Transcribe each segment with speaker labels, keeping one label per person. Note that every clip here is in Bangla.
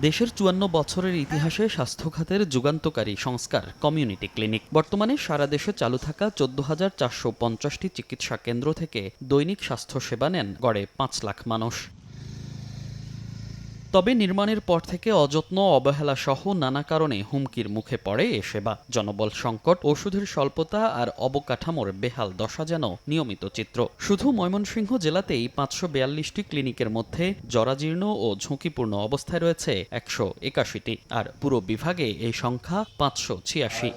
Speaker 1: দেশের ৫৪ বছরের ইতিহাসে স্বাস্থ্য খাতের যুগান্তকারী সংস্কার কমিউনিটি ক্লিনিক। বর্তমানে সারা দেশে চালু থাকা ১৪,৪৫০টি চিকিৎসা কেন্দ্র থেকে দৈনিক স্বাস্থ্যসেবা নেন গড়ে ৫ লাখ মানুষ। তবে নির্মাণের পর থেকে অযত্ন, অবহেলা সহ নানা কারণে হুমকির মুখে পড়ে এ সেবা। জনবল সংকট, ওষুধের স্বল্পতা আর অবকাঠামোর বেহাল দশা যেন নিয়মিত চিত্র। শুধু ময়মনসিংহ জেলাতেই ৫৪২টি ক্লিনিকের মধ্যে জরাজীর্ণ ও ঝুঁকিপূর্ণ অবস্থায় রয়েছে ১৮১টি, আর পুরো বিভাগে এই সংখ্যা ৫৮৬।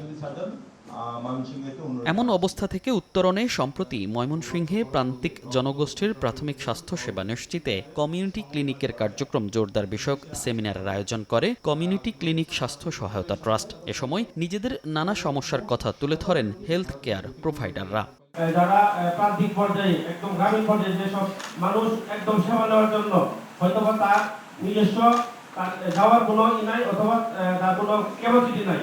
Speaker 1: এমন অবস্থা থেকে উত্তরণে সম্প্রতি ময়মনসিংহে প্রান্তিক জনগোষ্ঠীর প্রাথমিক স্বাস্থ্যসেবা নিশ্চিতে কমিউনিটি ক্লিনিকের কার্যক্রম জোরদার বিষয়ক সেমিনারের আয়োজন করে কমিউনিটি ক্লিনিক স্বাস্থ্য সহায়তা ট্রাস্ট। এ সময় নিজেদের নানা সমস্যার কথা তুলে ধরেন হেলথ কেয়ার প্রোভাইডাররা।
Speaker 2: যারা প্রান্তিক পর্যায়ে একদম গ্রামীণ পর্যায়ে যেসব মানুষ একদম সেবা নেওয়ার জন্য হয়তোবা তার নিজস্ব যাওয়ার কোনো নাই অথবা তার কোনো ক্যাপাসিটি নাই,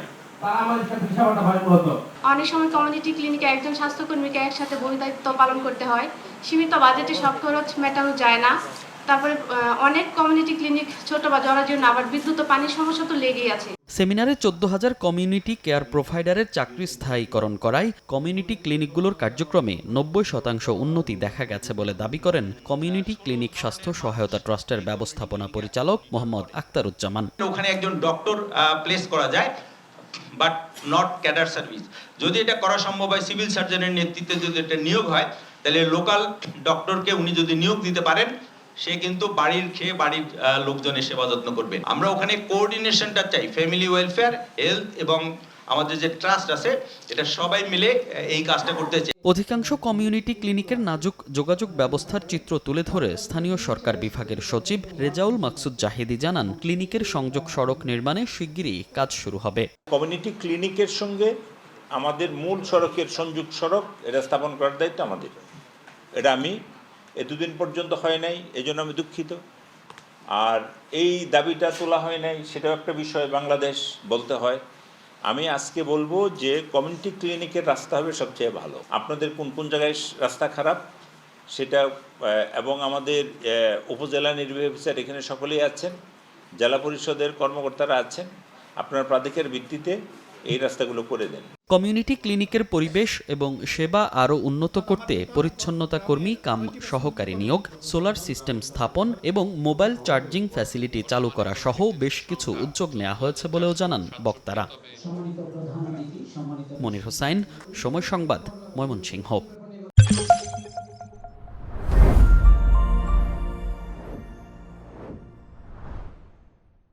Speaker 3: অনেক সময় কমিউনিটি ক্লিনিকে একজন স্বাস্থ্যকর্মীকে একসাথে বহু দায়িত্ব পালন করতে হয়। সীমিত বাজেটে সব খরচ মেটানো যায় না। তারপরে অনেক কমিউনিটি ক্লিনিক ছোট বা জরাজীর্ণ, আবার বিদ্যুৎ ও পানির সমস্যা তো লেগেই আছে।
Speaker 1: সেমিনারে ১৪,০০০ কমিউনিটি কেয়ার প্রোভাইডারের চাকরি স্থায়ীকরণ করায় কমিউনিটি ক্লিনিকগুলোর কার্যক্রমে ৯০% উন্নতি দেখা গেছে বলে দাবি করেন কমিউনিটি ক্লিনিক স্বাস্থ্য সহায়তা ট্রাস্টের ব্যবস্থাপনা পরিচালক মোহাম্মদ আখতারুজ্জামান।
Speaker 4: ওখানে একজন ডক্টর প্লেস করা যায়, বাট নট ক্যাডার সার্ভিস। যদি এটা করা সম্ভব হয়, সিভিল সার্জনের নেতৃত্বে যদি এটা নিয়োগ হয়, তাহলে লোকাল ডক্টরকে উনি যদি নিয়োগ দিতে পারেন, সে কিন্তু বাড়ির খেয়ে বাড়ির লোকজনের সেবা যত্ন করবে। আমরা ওখানে কোঅর্ডিনেশনটা চাই, ফ্যামিলি ওয়েলফেয়ার, হেলথ এবং আমাদের যে ট্রাস্ট আছে, এটা সবাই মিলে এই কাজটা করতে চাই।
Speaker 1: অধিকাংশ কমিউনিটি ক্লিনিকের নাজুক যোগাযোগ ব্যবস্থার চিত্র তুলে ধরে স্থানীয় সরকার বিভাগের সচিব রেজাউল মাকসুদ জাহিদি জানান, ক্লিনিকের সংযোগ সড়ক নির্মাণে শিগগিরই কাজ শুরু হবে।
Speaker 5: কমিউনিটি ক্লিনিকের সঙ্গে আমাদের মূল সড়কের সংযোগ সড়ক এটা স্থাপন করার দায়িত্ব আমাদের। এটা আমি এতদিন পর্যন্ত হয় নাই, এই জন্য আমি দুঃখিত। আর এই দাবিটা তোলা হয় নাই, সেটাও একটা বিষয় বাংলাদেশ বলতে হয়। আমি আজকে বলবো যে কমিউনিটি ক্লিনিকের রাস্তা হবে সবচেয়ে ভালো। আপনাদের কোন কোন জায়গায় রাস্তা খারাপ সেটা, এবং আমাদের উপজেলা নির্বাহী অফিসার এখানে সকলেই আছেন, জেলা পরিষদের কর্মকর্তারা আছেন, আপনার প্রাধিকার ভিত্তিতে এই রাস্তাগুলো করে দেন।
Speaker 1: কমিউনিটি ক্লিনিকের পরিবেশ এবং সেবা আরও উন্নত করতে পরিচ্ছন্নতা কর্মী কাম সহকারী নিয়োগ, সোলার সিস্টেম স্থাপন এবং মোবাইল চার্জিং ফ্যাসিলিটি চালু করা সহ বেশ কিছু উদ্যোগ নেওয়া হয়েছে বলেও জানান বক্তারা। মনির হোসাইন, সময় সংবাদ, ময়মনসিংহ।